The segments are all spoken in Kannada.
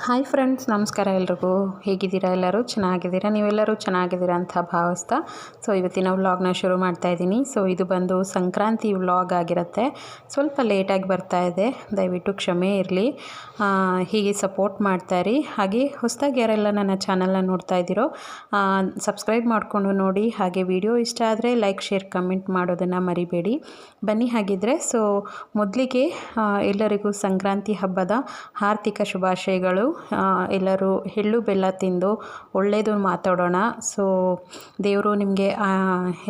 ಹಾಯ್ ಫ್ರೆಂಡ್ಸ್, ನಮಸ್ಕಾರ. ಎಲ್ರಿಗೂ ಹೇಗಿದ್ದೀರಾ? ಎಲ್ಲರೂ ಚೆನ್ನಾಗಿದ್ದೀರಾ? ನೀವೆಲ್ಲರೂ ಚೆನ್ನಾಗಿದ್ದೀರಾ ಅಂತ ಭಾವಿಸ್ತಾ ಇವತ್ತಿನ ವ್ಲಾಗ್ನ ಶುರು ಮಾಡ್ತಾ ಇದ್ದೀನಿ. ಇದು ಬಂದು ಸಂಕ್ರಾಂತಿ ವ್ಲಾಗ್ ಆಗಿರುತ್ತೆ. ಸ್ವಲ್ಪ ಲೇಟಾಗಿ ಬರ್ತಾ ಇದೆ, ದಯವಿಟ್ಟು ಕ್ಷಮೆ ಇರಲಿ. ಹೀಗೆ ಸಪೋರ್ಟ್ ಮಾಡ್ತಾಯಿರಿ. ಹಾಗೆ ಹೊಸದಾಗಿ ಯಾರೆಲ್ಲ ನನ್ನ ಚಾನಲ್ನ ನೋಡ್ತಾ ಇದ್ದೀರೋ ಸಬ್ಸ್ಕ್ರೈಬ್ ಮಾಡಿಕೊಂಡು ನೋಡಿ. ಹಾಗೆ ವಿಡಿಯೋ ಇಷ್ಟ ಆದರೆ ಲೈಕ್, ಶೇರ್, ಕಮೆಂಟ್ ಮಾಡೋದನ್ನು ಮರಿಬೇಡಿ. ಬನ್ನಿ ಹಾಗಿದ್ರೆ. ಮೊದಲಿಗೆ ಎಲ್ಲರಿಗೂ ಸಂಕ್ರಾಂತಿ ಹಬ್ಬದ ಆರ್ಥಿಕ ಶುಭಾಶಯಗಳು. ಎಲ್ಲರೂ ಎಳ್ಳು ಬೆಲ್ಲ ತಿಂದು ಒಳ್ಳೆಯದು ಮಾತಾಡೋಣ. ದೇವರು ನಿಮಗೆ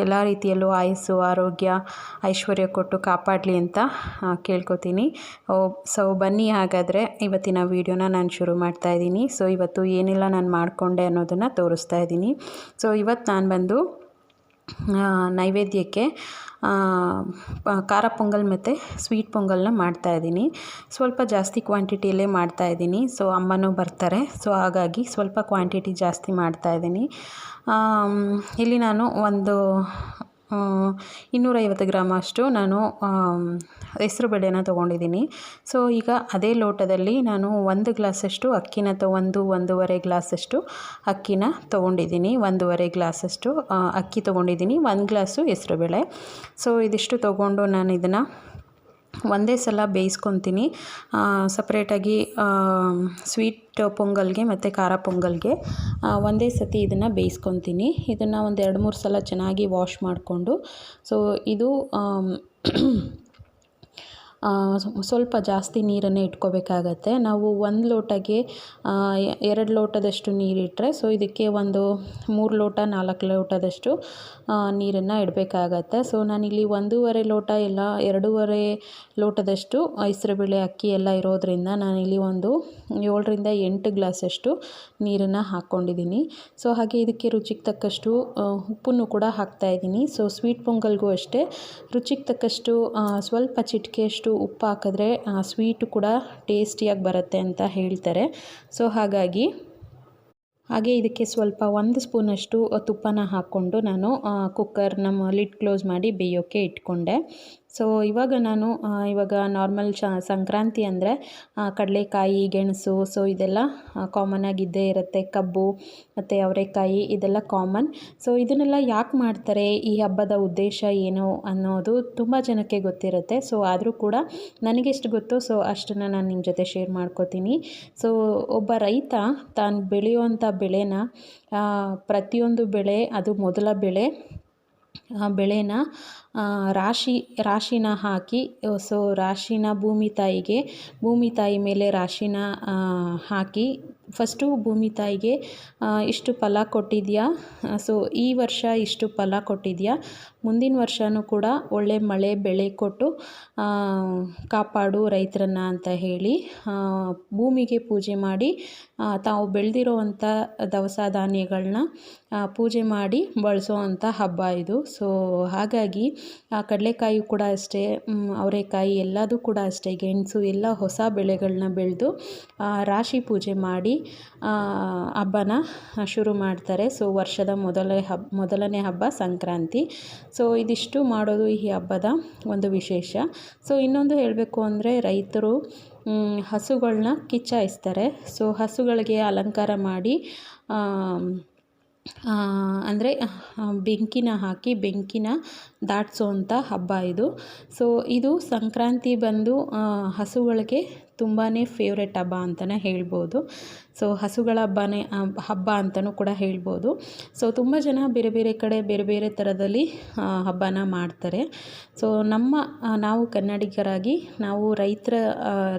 ಎಲ್ಲ ರೀತಿಯಲ್ಲೂ ಆಯಸ್ಸು, ಆರೋಗ್ಯ, ಐಶ್ವರ್ಯ ಕೊಟ್ಟು ಕಾಪಾಡಲಿ ಅಂತ ಕೇಳ್ಕೊತೀನಿ. ಬನ್ನಿ ಹಾಗಾದರೆ ಇವತ್ತಿನ ವೀಡಿಯೋನ ನಾನು ಶುರು ಮಾಡ್ತಾ ಇದ್ದೀನಿ. ಇವತ್ತು ಏನೆಲ್ಲ ನಾನು ಮಾಡಿಕೊಂಡೆ ಅನ್ನೋದನ್ನು ತೋರಿಸ್ತಾ ಇದ್ದೀನಿ. ಇವತ್ತು ನಾನು ಬಂದು ನೈವೇದ್ಯಕ್ಕೆ ಖಾರ ಪೊಂಗಲ್ ಮತ್ತು ಸ್ವೀಟ್ ಪೊಂಗಲ್ನ ಮಾಡ್ತಾಯಿದ್ದೀನಿ. ಸ್ವಲ್ಪ ಜಾಸ್ತಿ ಕ್ವಾಂಟಿಟಿಯಲ್ಲೇ ಮಾಡ್ತಾಯಿದ್ದೀನಿ. ಅಮ್ಮನೂ ಬರ್ತಾರೆ, ಹಾಗಾಗಿ ಸ್ವಲ್ಪ ಕ್ವಾಂಟಿಟಿ ಜಾಸ್ತಿ ಮಾಡ್ತಾಯಿದ್ದೀನಿ. ಇಲ್ಲಿ ನಾನು ಒಂದು 250 ಗ್ರಾಮ್ ಅಷ್ಟು ನಾನು ಹೆಸರು ಬೇಳೆನ ತೊಗೊಂಡಿದ್ದೀನಿ. ಈಗ ಅದೇ ಲೋಟದಲ್ಲಿ ನಾನು 1 ಗ್ಲಾಸಷ್ಟು ಅಕ್ಕಿನ ಒಂದೂವರೆ ಗ್ಲಾಸಷ್ಟು ಅಕ್ಕಿನ ತೊಗೊಂಡಿದ್ದೀನಿ. 1.5 ಗ್ಲಾಸಷ್ಟು ಅಕ್ಕಿ ತೊಗೊಂಡಿದ್ದೀನಿ, 1 ಗ್ಲಾಸು ಹೆಸರು ಬೇಳೆ. ಇದಿಷ್ಟು ತೊಗೊಂಡು ನಾನು ಇದನ್ನು ಒಂದೇ ಸಲ ಬೇಯಿಸ್ಕೊತೀನಿ. ಸಪ್ರೇಟಾಗಿ ಸ್ವೀಟ್ ಪೊಂಗಲ್ಗೆ ಮತ್ತು ಖಾರ ಪೊಂಗಲ್ಗೆ ಒಂದೇ ಸತಿ ಇದನ್ನು ಬೇಯಿಸ್ಕೊತೀನಿ. ಇದನ್ನು ಒಂದು 2-3 ಸಲ ಚೆನ್ನಾಗಿ ವಾಶ್ ಮಾಡಿಕೊಂಡು ಇದು ಸ್ವಲ್ಪ ಜಾಸ್ತಿ ನೀರನ್ನು ಇಟ್ಕೋಬೇಕಾಗತ್ತೆ. ನಾವು 1 ಲೋಟಗೆ 2 ಲೋಟದಷ್ಟು ನೀರಿಟ್ಟರೆ ಇದಕ್ಕೆ ಒಂದು 3 ಲೋಟ 4 ಲೋಟದಷ್ಟು ನೀರನ್ನು ಇಡಬೇಕಾಗತ್ತೆ. ನಾನಿಲ್ಲಿ 1.5 ಲೋಟ ಎಲ್ಲ 2.5 ಲೋಟದಷ್ಟು ಹೆಸರುಬೇಳೆ ಅಕ್ಕಿ ಎಲ್ಲ ಇರೋದರಿಂದ ನಾನಿಲ್ಲಿ ಒಂದು 7ರಿಂದ 8 ಗ್ಲಾಸಷ್ಟು ನೀರನ್ನು ಹಾಕ್ಕೊಂಡಿದ್ದೀನಿ. ಹಾಗೆ ಇದಕ್ಕೆ ರುಚಿಗೆ ತಕ್ಕಷ್ಟು ಉಪ್ಪನ್ನು ಕೂಡ ಹಾಕ್ತಾಯಿದ್ದೀನಿ. ಸ್ವೀಟ್ ಪೊಂಗಲ್ಗೂ ಅಷ್ಟೇ ರುಚಿಗೆ ತಕ್ಕಷ್ಟು ಸ್ವಲ್ಪ ಚಿಟಿಕೆಯಷ್ಟು ಉಪ್ಪು ಹಾಕಿದ್ರೆ ಸ್ವೀಟು ಕೂಡ ಟೇಸ್ಟಿಯಾಗಿ ಬರುತ್ತೆ ಅಂತ ಹೇಳ್ತಾರೆ. ಹಾಗೆ ಇದಕ್ಕೆ ಸ್ವಲ್ಪ 1 ಸ್ಪೂನಷ್ಟು ತುಪ್ಪನ ಹಾಕ್ಕೊಂಡು ನಾನು ನಮ್ಮ ಲಿಡ್ ಕ್ಲೋಸ್ ಮಾಡಿ ಬೇಯೋಕ್ಕೆ ಇಟ್ಕೊಂಡೆ. ಇವಾಗ ನಾನು ನಾರ್ಮಲ್ ಸಂಕ್ರಾಂತಿ ಅಂದರೆ ಕಡಲೆಕಾಯಿ, ಗೆಣಸು ಇದೆಲ್ಲ ಕಾಮನ್ ಆಗಿದ್ದೇ ಇರುತ್ತೆ. ಕಬ್ಬು ಮತ್ತು ಅವರೆಕಾಯಿ ಇದೆಲ್ಲ ಕಾಮನ್. ಇದನ್ನೆಲ್ಲ ಯಾಕೆ ಮಾಡ್ತಾರೆ, ಈ ಹಬ್ಬದ ಉದ್ದೇಶ ಏನು ಅನ್ನೋದು ತುಂಬ ಜನಕ್ಕೆ ಗೊತ್ತಿರುತ್ತೆ. ಆದರೂ ಕೂಡ ನನಗೆಷ್ಟು ಗೊತ್ತೋ ಅಷ್ಟನ್ನು ನಾನು ನಿಮ್ಮ ಜೊತೆ ಶೇರ್ ಮಾಡ್ಕೋತೀನಿ. ಒಬ್ಬ ರೈತ ತಾನು ಬೆಳೆಯುವಂಥ ಬೆಳೆನ ಪ್ರತಿಯೊಂದು ಬೆಳೆ, ಅದು ಮೊದಲ ಬೆಳೆನ ರಾಶಿನ ಹಾಕಿ ರಾಶಿನ ಭೂಮಿ ತಾಯಿ ಮೇಲೆ ರಾಶಿನ ಹಾಕಿ ಫಸ್ಟು ಭೂಮಿ ತಾಯಿಗೆ ಇಷ್ಟು ಫಲ ಕೊಟ್ಟಿದೆಯಾ, ಈ ವರ್ಷ ಇಷ್ಟು ಫಲ ಕೊಟ್ಟಿದೆಯಾ, ಮುಂದಿನ ವರ್ಷವೂ ಕೂಡ ಒಳ್ಳೆ ಮಳೆ ಬೆಳೆ ಕೊಟ್ಟು ಕಾಪಾಡು ರೈತರನ್ನ ಅಂತ ಹೇಳಿ ಭೂಮಿಗೆ ಪೂಜೆ ಮಾಡಿ ತಾವು ಬೆಳೆದಿರೋವಂಥ ದವಸ ಧಾನ್ಯಗಳನ್ನ ಪೂಜೆ ಮಾಡಿ ಬಳಸೋವಂಥ ಹಬ್ಬ ಇದು. ಹಾಗಾಗಿ ಕಡಲೆಕಾಯಿ ಕೂಡ ಅಷ್ಟೇ, ಅವರೆಕಾಯಿ ಎಲ್ಲದೂ ಕೂಡ ಅಷ್ಟೇ, ಗೆಣಸು ಎಲ್ಲ ಹೊಸ ಬೆಳೆಗಳನ್ನ ಬೆಳೆದು ರಾಶಿ ಪೂಜೆ ಮಾಡಿ ಹಬ್ಬನ ಶುರು ಮಾಡ್ತಾರೆ. ವರ್ಷದ ಮೊದಲನೇ ಹಬ್ಬ ಸಂಕ್ರಾಂತಿ. ಇದಿಷ್ಟು ಮಾಡೋದು ಈ ಹಬ್ಬದ ಒಂದು ವಿಶೇಷ. ಇನ್ನೊಂದು ಹೇಳಬೇಕು ಅಂದರೆ ರೈತರು ಹಸುಗಳನ್ನ ಕಿಚ್ಚಾಯಿಸ್ತಾರೆ. ಹಸುಗಳಿಗೆ ಅಲಂಕಾರ ಮಾಡಿ ಅಂದರೆ ಬೆಂಕಿನ ಹಾಕಿ ಬೆಂಕಿನ ದಾಟಿಸೋವಂಥ ಹಬ್ಬ ಇದು. ಇದು ಸಂಕ್ರಾಂತಿ ಬಂದು ಹಸುಗಳಿಗೆ ತುಂಬಾ ಫೇವ್ರೆಟ್ ಹಬ್ಬ ಅಂತಲೇ ಹೇಳ್ಬೋದು. ಹಸುಗಳ ಹಬ್ಬ ಅಂತಲೂ ಕೂಡ ಹೇಳ್ಬೋದು. ತುಂಬ ಜನ ಬೇರೆ ಬೇರೆ ಕಡೆ ಬೇರೆ ಬೇರೆ ಥರದಲ್ಲಿ ಹಬ್ಬನ ಮಾಡ್ತಾರೆ. ನಾವು ಕನ್ನಡಿಗರಾಗಿ ನಾವು ರೈತರ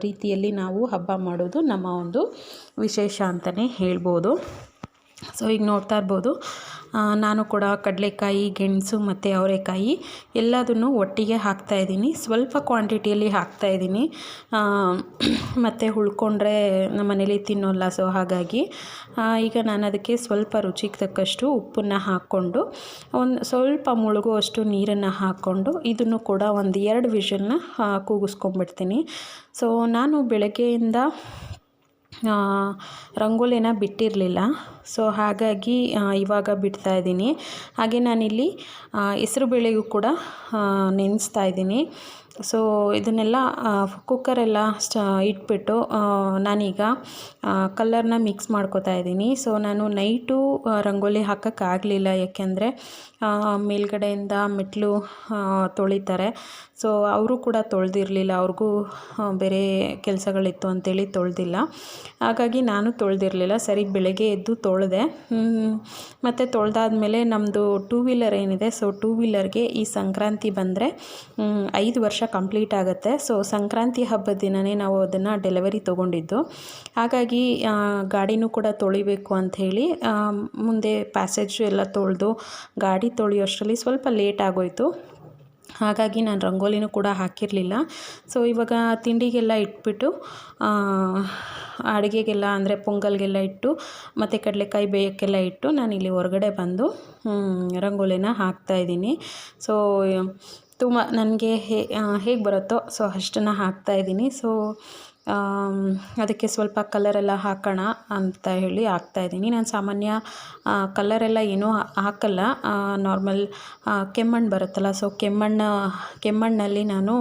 ರೀತಿಯಲ್ಲಿ ನಾವು ಹಬ್ಬ ಮಾಡೋದು ನಮ್ಮ ಒಂದು ವಿಶೇಷ ಅಂತಲೇ ಹೇಳ್ಬೋದು. ಈಗ ನೋಡ್ತಾ ಇರ್ಬೋದು, ನಾನು ಕೂಡ ಕಡಲೆಕಾಯಿ, ಗೆಣಸು ಮತ್ತು ಅವರೆಕಾಯಿ ಎಲ್ಲದನ್ನು ಒಟ್ಟಿಗೆ ಹಾಕ್ತಾಯಿದ್ದೀನಿ. ಸ್ವಲ್ಪ ಕ್ವಾಂಟಿಟಿಯಲ್ಲಿ ಹಾಕ್ತಾಯಿದ್ದೀನಿ, ಮತ್ತು ಉಳ್ಕೊಂಡ್ರೆ ನಮ್ಮ ಮನೇಲಿ ತಿನ್ನೋಲ್ಲ. ಹಾಗಾಗಿ ಈಗ ನಾನು ಅದಕ್ಕೆ ಸ್ವಲ್ಪ ರುಚಿಗೆ ತಕ್ಕಷ್ಟು ಉಪ್ಪನ್ನು ಹಾಕ್ಕೊಂಡು ಸ್ವಲ್ಪ ಮುಳುಗುವಷ್ಟು ನೀರನ್ನು ಹಾಕ್ಕೊಂಡು ಇದನ್ನು ಕೂಡ ಒಂದು 2 ವಿಷಲ್ನ ಕೂಗಿಸ್ಕೊಂಡ್ಬಿಡ್ತೀನಿ. ನಾನು ಬೆಳಗ್ಗೆಯಿಂದ ರಂಗೋಲಿನ ಬಿಟ್ಟಿರಲಿಲ್ಲ. ಹಾಗಾಗಿ ಇವಾಗ ಬಿಡ್ತಾಯಿದ್ದೀನಿ. ಹಾಗೆ ನಾನಿಲ್ಲಿ ಹೆಸರು ಬೇಳೆಗೂ ಕೂಡ ನೆನೆಸ್ತಾ ಇದ್ದೀನಿ. ಸೊ ಇದನ್ನೆಲ್ಲ ಕುಕ್ಕರೆಲ್ಲ ಇಟ್ಬಿಟ್ಟು ನಾನೀಗ ಕಲರ್ನ ಮಿಕ್ಸ್ ಮಾಡ್ಕೊತಾ ಇದ್ದೀನಿ. ಸೊ ನಾನು ನೈಟು ರಂಗೋಲಿ ಹಾಕೋಕ್ಕಾಗಲಿಲ್ಲ, ಯಾಕೆಂದರೆ ಮೇಲ್ಗಡೆಯಿಂದ ಮೆಟ್ಲು ತೊಳಿತಾರೆ. ಸೊ ಅವರು ಕೂಡ ತೊಳೆದಿರಲಿಲ್ಲ, ಅವ್ರಿಗೂ ಬೇರೆ ಕೆಲಸಗಳಿತ್ತು ಅಂತೇಳಿ ತೊಳೆದಿಲ್ಲ. ಹಾಗಾಗಿ ನಾನು ತೊಳೆದಿರಲಿಲ್ಲ. ಸರಿ ಬೆಳಗ್ಗೆ ಎದ್ದು ತೊಳೆದೆ. ಮತ್ತು ತೊಳೆದಾದ್ಮೇಲೆ ನಮ್ಮದು 2 ವೀಲರ್ ಏನಿದೆ, ಸೊ 2 ವೀಲರ್ಗೆ ಈ ಸಂಕ್ರಾಂತಿ ಬಂದರೆ 5 ವರ್ಷ ಕಂಪ್ಲೀಟ್ ಆಗುತ್ತೆ. ಸೊ ಸಂಕ್ರಾಂತಿ ಹಬ್ಬದ ದಿನವೇ ನಾವು ಅದನ್ನು ಡೆಲಿವರಿ ತೊಗೊಂಡಿದ್ದು. ಹಾಗಾಗಿ ಗಾಡಿನೂ ಕೂಡ ತೊಳಿಬೇಕು ಅಂಥೇಳಿ ಮುಂದೆ ಪ್ಯಾಸೇಜ್ ಎಲ್ಲ ತೊಳೆದು ಗಾಡಿ ತೊಳೆಯೋಷ್ಟರಲ್ಲಿ ಸ್ವಲ್ಪ ಲೇಟ್ ಆಗೋಯಿತು. ಹಾಗಾಗಿ ನಾನು ರಂಗೋಲಿನೂ ಕೂಡ ಹಾಕಿರಲಿಲ್ಲ. ಸೊ ಇವಾಗ ತಿಂಡಿಗೆಲ್ಲ ಇಟ್ಬಿಟ್ಟು ಅಡುಗೆಗೆಲ್ಲ ಅಂದರೆ ಪೊಂಗಲ್ಗೆಲ್ಲ ಇಟ್ಟು ಮತ್ತು ಕಡಲೆಕಾಯಿ ಬೇಯಕ್ಕೆಲ್ಲ ಇಟ್ಟು ನಾನಿಲ್ಲಿ ಹೊರಗಡೆ ಬಂದು ರಂಗೋಲಿನ ಹಾಕ್ತಾಯಿದ್ದೀನಿ. ಸೊ ತುಂಬ ನನಗೆ ಹೇಗೆ ಬರುತ್ತೋ ಸೊ ಅಷ್ಟನ್ನು ಹಾಕ್ತಾಯಿದ್ದೀನಿ. ಸೊ ಅದಕ್ಕೆ ಸ್ವಲ್ಪ ಕಲರೆಲ್ಲ ಹಾಕೋಣ ಅಂತ ಹೇಳಿ ಹಾಕ್ತಾಯಿದ್ದೀನಿ. ನಾನು ಸಾಮಾನ್ಯ ಕಲರೆಲ್ಲ ಏನೂ ಹಾಕಲ್ಲ, ನಾರ್ಮಲ್ ಕೆಮ್ಮಣ್ಣು ಬರುತ್ತಲ್ಲ, ಸೊ ಕೆಮ್ಮಣ್ಣಲ್ಲಿ ನಾನು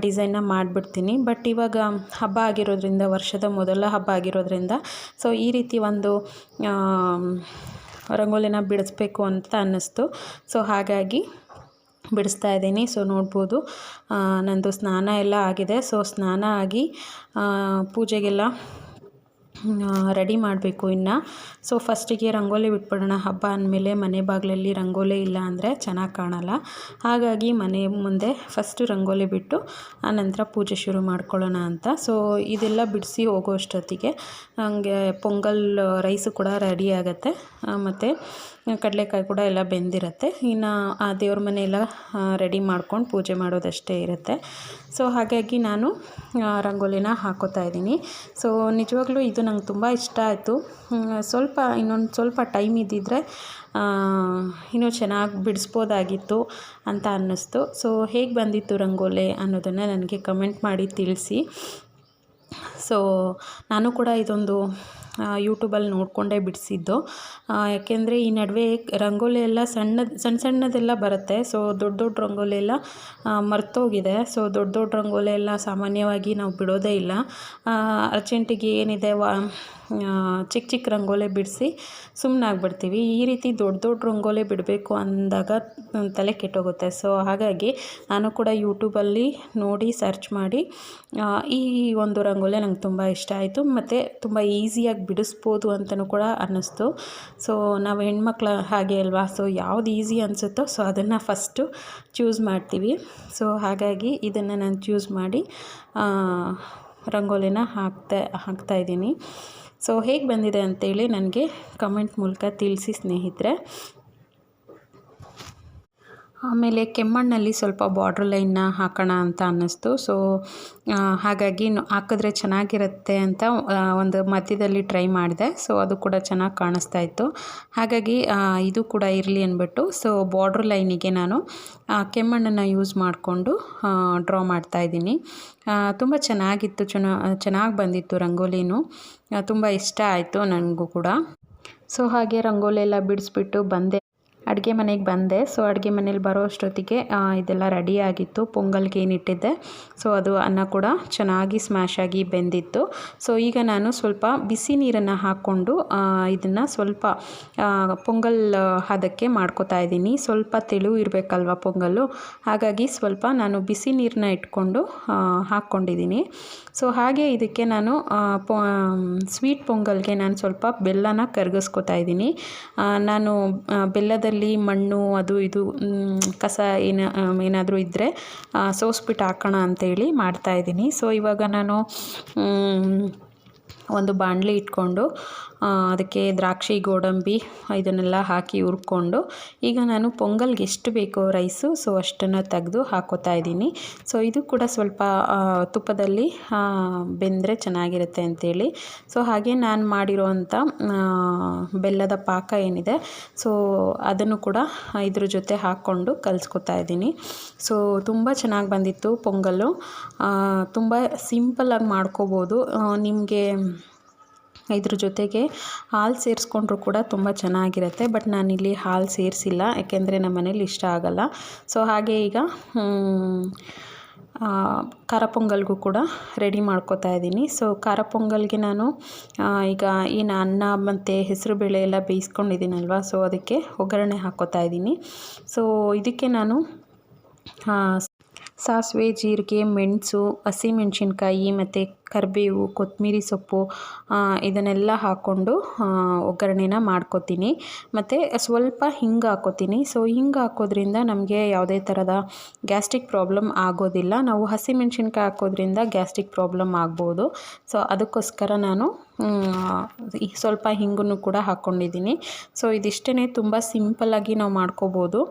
ಡಿಸೈನ್ನ ಮಾಡಿಬಿಡ್ತೀನಿ. ಬಟ್ ಇವಾಗ ಹಬ್ಬ ಆಗಿರೋದ್ರಿಂದ, ವರ್ಷದ ಮೊದಲ ಹಬ್ಬ ಆಗಿರೋದ್ರಿಂದ ಸೊ ಈ ರೀತಿ ಒಂದು ರಂಗೋಲಿನ ಬಿಡಿಸ್ಬೇಕು ಅಂತ ಅನ್ನಿಸ್ತು. ಸೊ ಹಾಗಾಗಿ ಬಿಡಿಸ್ತಾ ಇದ್ದೀನಿ. ಸೊ ನೋಡ್ಬೋದು ನಂದು ಸ್ನಾನ ಎಲ್ಲ ಆಗಿದೆ. ಸೊ ಸ್ನಾನ ಆಗಿ ಪೂಜೆಗೆಲ್ಲ ರೆಡಿ ಮಾಡಬೇಕು ಇನ್ನು. ಸೊ ಫಸ್ಟಿಗೆ ರಂಗೋಲಿ ಬಿಟ್ಬಿಡೋಣ, ಹಬ್ಬ ಅಂದಮೇಲೆ ಮನೆ ಬಾಗಿಲಲ್ಲಿ ರಂಗೋಲಿ ಇಲ್ಲ ಅಂದರೆ ಚೆನ್ನಾಗಿ ಕಾಣಲ್ಲ. ಹಾಗಾಗಿ ಮನೆ ಮುಂದೆ ಫಸ್ಟು ರಂಗೋಲಿ ಬಿಟ್ಟು ಆನಂತರ ಪೂಜೆ ಶುರು ಮಾಡ್ಕೊಳ್ಳೋಣ ಅಂತ. ಸೊ ಇದೆಲ್ಲ ಬಿಡಿಸಿ ಹೋಗೋ ಅಷ್ಟೊತ್ತಿಗೆ ಹಂಗೆ ಪೊಂಗಲ್ ರೈಸು ಕೂಡ ರೆಡಿ ಆಗುತ್ತೆ, ಮತ್ತು ಕಡಲೆಕಾಯಿ ಕೂಡ ಎಲ್ಲ ಬೆಂದಿರುತ್ತೆ. ಇನ್ನು ಆ ದೇವ್ರ ಮನೆಯೆಲ್ಲ ರೆಡಿ ಮಾಡ್ಕೊಂಡು ಪೂಜೆ ಮಾಡೋದಷ್ಟೇ ಇರುತ್ತೆ. ಸೊ ಹಾಗಾಗಿ ನಾನು ರಂಗೋಲಿನ ಹಾಕೋತಾ ಇದ್ದೀನಿ. ಸೊ ನಿಜವಾಗ್ಲೂ ಇದು ನಂಗೆ ತುಂಬ ಇಷ್ಟ ಆಯಿತು. ಇನ್ನೊಂದು ಸ್ವಲ್ಪ ಟೈಮ್ ಇದ್ದಿದ್ದರೆ ಇನ್ನೂ ಚೆನ್ನಾಗಿ ಬಿಡಿಸ್ಬೋದಾಗಿತ್ತು ಅಂತ ಅನ್ನಿಸ್ತು. ಸೊ ಹೇಗೆ ಬಂದಿತ್ತು ರಂಗೋಲಿ ಅನ್ನೋದನ್ನು ನನಗೆ ಕಮೆಂಟ್ ಮಾಡಿ ತಿಳಿಸಿ. ಸೊ ನಾನು ಕೂಡ ಇದೊಂದು ಯೂಟ್ಯೂಬಲ್ಲಿ ನೋಡಿಕೊಂಡೇ ಬಿಡಿಸಿದ್ದು. ಯಾಕೆಂದರೆ ಈ ನಡುವೆ ರಂಗೋಲಿ ಎಲ್ಲ ಸಣ್ಣದೆಲ್ಲ ಬರುತ್ತೆ. ಸೊ ದೊಡ್ಡ ರಂಗೋಲಿ ಎಲ್ಲ ಮರ್ತೋಗಿದೆ. ಸೊ ದೊಡ್ಡ ರಂಗೋಲಿ ಎಲ್ಲ ಸಾಮಾನ್ಯವಾಗಿ ನಾವು ಬಿಡೋದೇ ಇಲ್ಲ. ಅರ್ಜೆಂಟಿಗೆ ಏನಿದೆ ಚಿಕ್ಕ ರಂಗೋಲಿ ಬಿಡಿಸಿ ಸುಮ್ಮನಾಗ್ಬಿಡ್ತೀವಿ. ಈ ರೀತಿ ದೊಡ್ಡ ರಂಗೋಲಿ ಬಿಡಬೇಕು ಅಂದಾಗ ತಲೆ ಕೆಟ್ಟೋಗುತ್ತೆ. ಸೊ ಹಾಗಾಗಿ ನಾನು ಕೂಡ ಯೂಟ್ಯೂಬಲ್ಲಿ ನೋಡಿ ಸರ್ಚ್ ಮಾಡಿ ಈ ಒಂದು ರಂಗೋಲಿ ನಂಗೆ ತುಂಬ ಇಷ್ಟ ಆಯಿತು, ಮತ್ತು ತುಂಬ ಈಸಿಯಾಗಿ ಬಿಡಿಸ್ಬೋದು ಅಂತಲೂ ಕೂಡ ಅನ್ನಿಸ್ತು. ಸೊ ನಾವು ಹೆಣ್ಮಕ್ಳು ಹಾಗೆ ಅಲ್ವಾ, ಸೊ ಯಾವ್ದು ಈಸಿ ಅನಿಸುತ್ತೋ ಸೊ ಅದನ್ನು ಫಸ್ಟು ಚೂಸ್ ಮಾಡ್ತೀವಿ. ಸೊ ಹಾಗಾಗಿ ಇದನ್ನು ನಾನು ಚೂಸ್ ಮಾಡಿ ರಂಗೋಲಿನ ಹಾಕ್ತಾಯಿದ್ದೀನಿ. ಸೊ ಹೇಗೆ ಬಂದಿದೆ ಅಂತೇಳಿ ನನಗೆ ಕಮೆಂಟ್ ಮೂಲಕ ತಿಳಿಸಿ ಸ್ನೇಹಿತರೆ. ಆಮೇಲೆ ಕೆಮ್ಮಣ್ಣಲ್ಲಿ ಸ್ವಲ್ಪ ಬಾರ್ಡ್ರ್ ಲೈನ್ನ ಹಾಕೋಣ ಅಂತ ಅನ್ನಿಸ್ತು. ಸೊ ಹಾಗಾಗಿ ಹಾಕಿದ್ರೆ ಚೆನ್ನಾಗಿರುತ್ತೆ ಅಂತ ಒಂದು ಮಧ್ಯದಲ್ಲಿ ಟ್ರೈ ಮಾಡಿದೆ. ಸೊ ಅದು ಕೂಡ ಚೆನ್ನಾಗಿ ಕಾಣಿಸ್ತಾ ಇತ್ತು. ಹಾಗಾಗಿ ಇದು ಕೂಡ ಇರಲಿ ಅಂದ್ಬಿಟ್ಟು ಸೊ ಬಾರ್ಡ್ರ್ ಲೈನಿಗೆ ನಾನು ಕೆಮ್ಮಣ್ಣನ್ನು ಯೂಸ್ ಮಾಡಿಕೊಂಡು ಡ್ರಾ ಮಾಡ್ತಾಯಿದ್ದೀನಿ. ತುಂಬ ಚೆನ್ನಾಗಿತ್ತು, ಚೆನ್ನಾಗಿ ಬಂದಿತ್ತು ರಂಗೋಲಿನೂ, ತುಂಬ ಇಷ್ಟ ಆಯಿತು ನನಗೂ ಕೂಡ. ಸೊ ಹಾಗೆ ರಂಗೋಲಿ ಎಲ್ಲ ಬಿಡಿಸ್ಬಿಟ್ಟು ಅಡುಗೆ ಮನೆಗೆ ಬಂದೆ. ಸೊ ಅಡುಗೆ ಮನೇಲಿ ಬರೋ ಅಷ್ಟೊತ್ತಿಗೆ ಇದೆಲ್ಲ ರೆಡಿ ಆಗಿತ್ತು. ಪೊಂಗಲ್ಗೆ ಏನಿಟ್ಟಿದ್ದೆ ಸೊ ಅದು ಅನ್ನ ಕೂಡ ಚೆನ್ನಾಗಿ ಸ್ಮ್ಯಾಶ್ ಆಗಿ ಬೆಂದಿತ್ತು. ಸೊ ಈಗ ನಾನು ಸ್ವಲ್ಪ ಬಿಸಿ ನೀರನ್ನು ಹಾಕ್ಕೊಂಡು ಇದನ್ನು ಸ್ವಲ್ಪ ಪೊಂಗಲ್ ಹದಕ್ಕೆ ಮಾಡ್ಕೊತಾ ಇದ್ದೀನಿ. ಸ್ವಲ್ಪ ತೆಳು ಇರಬೇಕಲ್ವ ಪೊಂಗಲ್ಲು, ಹಾಗಾಗಿ ಸ್ವಲ್ಪ ನಾನು ಬಿಸಿ ನೀರನ್ನ ಇಟ್ಕೊಂಡು ಹಾಕ್ಕೊಂಡಿದ್ದೀನಿ. ಸೊ ಹಾಗೆ ಇದಕ್ಕೆ ನಾನು ಸ್ವೀಟ್ ಪೊಂಗಲ್ಗೆ ನಾನು ಸ್ವಲ್ಪ ಬೆಲ್ಲನ ಕರಗಿಸ್ಕೊತಾ ಇದ್ದೀನಿ. ನಾನು ಬೆಲ್ಲದಲ್ಲಿ ಮಣ್ಣು ಅದು ಇದು ಕಸ ಏನಾದರೂ ಇದ್ದರೆ ಸೋಸ್ಬಿಟ್ಟು ಹಾಕೋಣ ಅಂತೇಳಿ ಮಾಡ್ತಾಯಿದ್ದೀನಿ. ಸೊ ಇವಾಗ ನಾನು ಒಂದು ಬಾಣಲಿ ಇಟ್ಕೊಂಡು ಅದಕ್ಕೆ ದ್ರಾಕ್ಷಿ, ಗೋಡಂಬಿ ಇದನ್ನೆಲ್ಲ ಹಾಕಿ ಹುರ್ಕೊಂಡು ಈಗ ನಾನು ಪೊಂಗಲ್ಗೆ ಎಷ್ಟು ಬೇಕೋ ರೈಸು ಸೊ ಅಷ್ಟನ್ನು ತೆಗೆದು ಹಾಕೋತಾ ಇದ್ದೀನಿ. ಸೊ ಇದು ಕೂಡ ಸ್ವಲ್ಪ ತುಪ್ಪದಲ್ಲಿ ಬೆಂದರೆ ಚೆನ್ನಾಗಿರುತ್ತೆ ಅಂಥೇಳಿ ಸೊ ಹಾಗೆ ನಾನು ಮಾಡಿರೋವಂಥ ಬೆಲ್ಲದ ಪಾಕ ಏನಿದೆ ಸೊ ಅದನ್ನು ಕೂಡ ಇದ್ರ ಜೊತೆ ಹಾಕ್ಕೊಂಡು ಕಲಿಸ್ಕೊತಾ ಇದ್ದೀನಿ. ಸೊ ತುಂಬ ಚೆನ್ನಾಗಿ ಬಂದಿತ್ತು ಪೊಂಗಲ್ಲು. ತುಂಬ ಸಿಂಪಲ್ಲಾಗಿ ಮಾಡ್ಕೋಬೋದು. ನಿಮಗೆ ಇದ್ರ ಜೊತೆಗೆ ಹಾಲು ಸೇರಿಸ್ಕೊಂಡ್ರೂ ಕೂಡ ತುಂಬ ಚೆನ್ನಾಗಿರುತ್ತೆ. ಬಟ್ ನಾನಿಲ್ಲಿ ಹಾಲು ಸೇರಿಸಿಲ್ಲ, ಯಾಕೆಂದರೆ ನಮ್ಮ ಮನೇಲಿ ಇಷ್ಟ ಆಗಲ್ಲ. ಸೊ ಹಾಗೆ ಈಗ ಖಾರ ಪೊಂಗಲ್ಗೂ ಕೂಡ ರೆಡಿ ಮಾಡ್ಕೋತಾ ಇದ್ದೀನಿ. ಸೊ ಖಾರ ಪೊಂಗಲ್ಗೆ ನಾನು ಈಗ ಏನು ಅನ್ನ ಮತ್ತು ಹೆಸರುಬೇಳೆ ಎಲ್ಲ ಬೇಯಿಸ್ಕೊಂಡಿದ್ದೀನಲ್ವ, ಸೊ ಅದಕ್ಕೆ ಒಗ್ಗರಣೆ ಹಾಕ್ಕೋತಾ ಇದ್ದೀನಿ. ಸೊ ಇದಕ್ಕೆ ನಾನು ಸಾಸಿವೆ, ಜೀರಿಗೆ, ಮೆಣಸು, ಹಸಿಮೆಣಸಿನ್ಕಾಯಿ ಮತ್ತು ಕರಿಬೇವು, ಕೊತ್ತಂಬರಿ ಸೊಪ್ಪು ಇದನ್ನೆಲ್ಲ ಹಾಕ್ಕೊಂಡು ಒಗ್ಗರಣೆನ ಮಾಡ್ಕೊತೀನಿ. ಮತ್ತು ಸ್ವಲ್ಪ ಹಿಂಗೆ ಹಾಕ್ಕೋತೀನಿ. ಸೊ ಹಿಂಗೆ ಹಾಕೋದ್ರಿಂದ ನಮಗೆ ಯಾವುದೇ ಥರದ ಗ್ಯಾಸ್ಟ್ರಿಕ್ ಪ್ರಾಬ್ಲಮ್ ಆಗೋದಿಲ್ಲ. ನಾವು ಹಸಿಮೆಣಸಿನ್ಕಾಯಿ ಹಾಕೋದ್ರಿಂದ ಗ್ಯಾಸ್ಟ್ರಿಕ್ ಪ್ರಾಬ್ಲಮ್ ಆಗ್ಬೋದು. ಸೊ ಅದಕ್ಕೋಸ್ಕರ ನಾನು ಸ್ವಲ್ಪ ಹಿಂಗನ್ನು ಕೂಡ ಹಾಕ್ಕೊಂಡಿದ್ದೀನಿ. ಸೊ ಇದಿಷ್ಟೇ, ತುಂಬ ಸಿಂಪಲ್ಲಾಗಿ ನಾವು ಮಾಡ್ಕೋಬೋದು.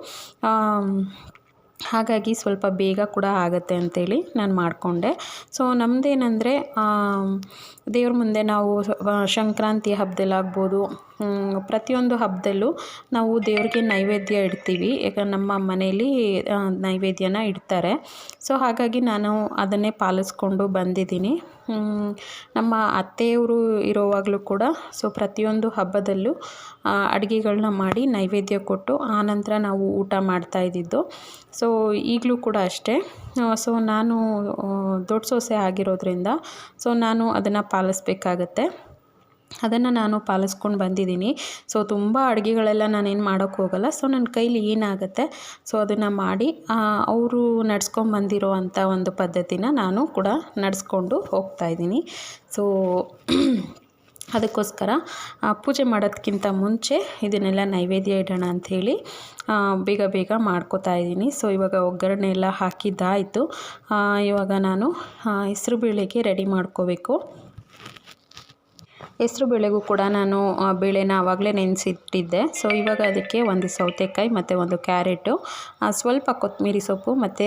ಹಾಗಾಗಿ ಸ್ವಲ್ಪ ಬೇಗ ಕೂಡ ಆಗುತ್ತೆ ಅಂಥೇಳಿ ನಾನು ಮಾಡಿಕೊಂಡೆ. ಸೊ ನಮ್ಮದೇನೆಂದರೆ ದೇವ್ರ ಮುಂದೆ ನಾವು ಸಂಕ್ರಾಂತಿ ಹಬ್ಬದಲ್ಲಾಗ್ಬೋದು, ಪ್ರತಿಯೊಂದು ಹಬ್ಬದಲ್ಲೂ ನಾವು ದೇವ್ರಿಗೆ ನೈವೇದ್ಯ ಇಡ್ತೀವಿ. ಯಾಕಂದ್ರೆ ನಮ್ಮ ಮನೇಲಿ ನೈವೇದ್ಯನ ಇಡ್ತಾರೆ. ಸೊ ಹಾಗಾಗಿ ನಾನು ಅದನ್ನೇ ಪಾಲಿಸ್ಕೊಂಡು ಬಂದಿದ್ದೀನಿ. ನಮ್ಮ ಅತ್ತೆಯವರು ಇರೋವಾಗಲೂ ಕೂಡ ಸೊ ಪ್ರತಿಯೊಂದು ಹಬ್ಬದಲ್ಲೂ ಅಡುಗೆಗಳನ್ನ ಮಾಡಿ ನೈವೇದ್ಯ ಕೊಟ್ಟು ಆನಂತರ ನಾವು ಊಟ ಮಾಡ್ತಾಯಿದ್ದಿದ್ದು. ಸೊ ಈಗಲೂ ಕೂಡ ಅಷ್ಟೇ. ಸೊ ನಾನು ದೊಡ್ಡ ಸೊಸೆ ಆಗಿರೋದ್ರಿಂದ ಸೊ ನಾನು ಅದನ್ನು ಪಾಲಿಸ್ಬೇಕಾಗತ್ತೆ. ಅದನ್ನು ನಾನು ಪಾಲಿಸ್ಕೊಂಡು ಬಂದಿದ್ದೀನಿ. ಸೊ ತುಂಬ ಅಡುಗೆಗಳೆಲ್ಲ ನಾನೇನು ಮಾಡೋಕ್ಕೆ ಹೋಗಲ್ಲ. ಸೊ ನನ್ನ ಕೈಲಿ ಏನಾಗುತ್ತೆ ಸೊ ಅದನ್ನು ಮಾಡಿ ಅವರು ನಡ್ಸ್ಕೊಂಬಂದಿರೋ ಅಂಥ ಒಂದು ಪದ್ಧತಿನ ನಾನು ಕೂಡ ನಡೆಸ್ಕೊಂಡು ಹೋಗ್ತಾಯಿದ್ದೀನಿ. ಸೊ ಅದಕ್ಕೋಸ್ಕರ ಪೂಜೆ ಮಾಡೋದಕ್ಕಿಂತ ಮುಂಚೆ ಇದನ್ನೆಲ್ಲ ನೈವೇದ್ಯ ಇಡೋಣ ಅಂಥೇಳಿ ಬೇಗ ಬೇಗ ಮಾಡ್ಕೋತಾ ಇದ್ದೀನಿ. ಸೊ ಇವಾಗ ಒಗ್ಗರಣೆ ಎಲ್ಲ ಹಾಕಿದ್ದಾಯಿತು. ಇವಾಗ ನಾನು ಹೆಸರುಬೇಳೆಗೆ ರೆಡಿ ಮಾಡ್ಕೋಬೇಕು. ಹೆಸರುಬೇಳೆಗೂ ಕೂಡ ನಾನು ಬೇಳೆನ ಆವಾಗಲೇ ನೆನೆಸಿಟ್ಟಿದ್ದೆ. ಸೊ ಇವಾಗ ಅದಕ್ಕೆ ಒಂದು ಸೌತೆಕಾಯಿ ಮತ್ತು ಒಂದು ಕ್ಯಾರೆಟು, ಸ್ವಲ್ಪ ಕೊತ್ತಂಬರಿ ಸೊಪ್ಪು ಮತ್ತು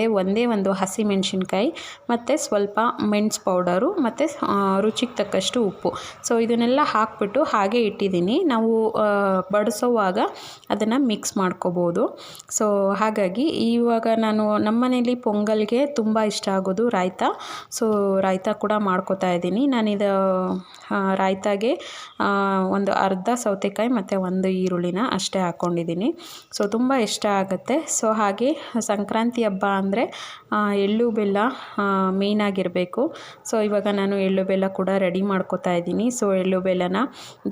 ಒಂದು ಹಸಿಮೆಣಸಿನ್ಕಾಯಿ ಮತ್ತು ಸ್ವಲ್ಪ ಮೆಣಸು ಪೌಡರು ಮತ್ತು ರುಚಿಗೆ ತಕ್ಕಷ್ಟು ಉಪ್ಪು. ಸೊ ಇದನ್ನೆಲ್ಲ ಹಾಕ್ಬಿಟ್ಟು ಹಾಗೆ ಇಟ್ಟಿದ್ದೀನಿ. ನಾವು ಬಡಿಸೋವಾಗ ಅದನ್ನು ಮಿಕ್ಸ್ ಮಾಡ್ಕೋಬೋದು. ಸೊ ಹಾಗಾಗಿ ಇವಾಗ ನಾನು ನಮ್ಮ ಮನೇಲಿ ಪೊಂಗಲ್ಗೆ ತುಂಬ ಇಷ್ಟ ಆಗೋದು ರಾಯ್ತ. ಸೊ ರಾಯ್ತ ಕೂಡ ಮಾಡ್ಕೋತಾ ಇದ್ದೀನಿ. ನಾನಿದು ರಾಯ್ತಾಗೆ ಒಂದು ಅರ್ಧ ಸೌತೆಕಾಯಿ ಮತ್ತು ಒಂದು ಈರುಳ್ಳಿನ ಅಷ್ಟೇ ಹಾಕ್ಕೊಂಡಿದ್ದೀನಿ. ಸೊ ತುಂಬ ಇಷ್ಟ ಆಗುತ್ತೆ. ಸೊ ಹಾಗೆ ಸಂಕ್ರಾಂತಿ ಹಬ್ಬ ಅಂದರೆ ಎಳ್ಳು ಬೆಲ್ಲ ಮೇಯ್ನಾಗಿರಬೇಕು. ಸೊ ಇವಾಗ ನಾನು ಎಳ್ಳು ಬೆಲ್ಲ ಕೂಡ ರೆಡಿ ಮಾಡ್ಕೋತಾ ಇದ್ದೀನಿ. ಸೊ ಎಳ್ಳು ಬೆಲ್ಲನ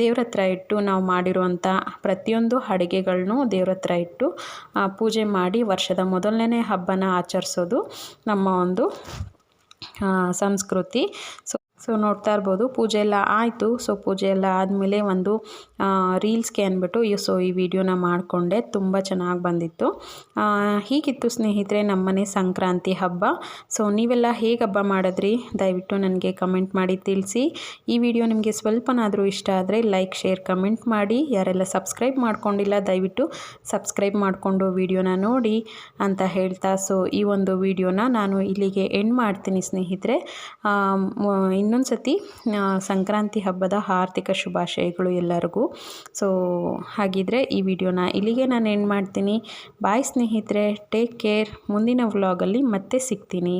ದೇವ್ರ ಹತ್ರ ಇಟ್ಟು ನಾವು ಮಾಡಿರುವಂಥ ಪ್ರತಿಯೊಂದು ಅಡುಗೆಗಳನ್ನೂ ದೇವ್ರ ಹತ್ರ ಇಟ್ಟು ಪೂಜೆ ಮಾಡಿ ವರ್ಷದ ಮೊದಲನೇ ಹಬ್ಬನ ಆಚರಿಸೋದು ನಮ್ಮ ಒಂದು ಸಂಸ್ಕೃತಿ. ಸೊ ನೋಡ್ತಾ ಇರ್ಬೋದು ಪೂಜೆ ಎಲ್ಲ ಆಯಿತು. ಸೊ ಪೂಜೆ ಎಲ್ಲ ಆದಮೇಲೆ ಒಂದು ರೀಲ್ಸ್ಗೆ ಅಂದ್ಬಿಟ್ಟು ಸೊ ಈ ವಿಡಿಯೋನ ಮಾಡಿಕೊಂಡೆ. ತುಂಬ ಚೆನ್ನಾಗಿ ಬಂದಿತ್ತು. ಹೀಗಿತ್ತು ಸ್ನೇಹಿತರೆ ನಮ್ಮನೆ ಸಂಕ್ರಾಂತಿ ಹಬ್ಬ. ಸೊ ನೀವೆಲ್ಲ ಹೇಗೆ ಹಬ್ಬ ಮಾಡಿದ್ರಿ ದಯವಿಟ್ಟು ನನಗೆ ಕಮೆಂಟ್ ಮಾಡಿ ತಿಳಿಸಿ. ಈ ವಿಡಿಯೋ ನಿಮಗೆ ಸ್ವಲ್ಪನಾದರೂ ಇಷ್ಟ ಆದರೆ ಲೈಕ್, ಶೇರ್, ಕಮೆಂಟ್ ಮಾಡಿ. ಯಾರೆಲ್ಲ ಸಬ್ಸ್ಕ್ರೈಬ್ ಮಾಡ್ಕೊಂಡಿಲ್ಲ ದಯವಿಟ್ಟು ಸಬ್ಸ್ಕ್ರೈಬ್ ಮಾಡಿಕೊಂಡು ವಿಡಿಯೋನ ನೋಡಿ ಅಂತ ಹೇಳ್ತಾ ಸೊ ಈ ಒಂದು ವಿಡಿಯೋನ ನಾನು ಇಲ್ಲಿಗೆ ಎಂಡ್ ಮಾಡ್ತೀನಿ ಸ್ನೇಹಿತರೆ. ಇನ್ನೊಂದು ಸತಿ ಸಂಕ್ರಾಂತಿ ಹಬ್ಬದ ಆರ್ಥಿಕ ಶುಭಾಶಯಗಳು ಎಲ್ಲರಿಗೂ. ಸೊ ಹಾಗಿದ್ರೆ ಈ ವಿಡಿಯೋನ ಇಲ್ಲಿಗೆ ನಾನು ಎಂಡ್ ಮಾಡ್ತೀನಿ. ಬಾಯ್ ಸ್ನೇಹಿತರೆ, ಟೇಕ್ ಕೇರ್. ಮುಂದಿನ ವ್ಲಾಗಲ್ಲಿ ಮತ್ತೆ ಸಿಗ್ತೀನಿ.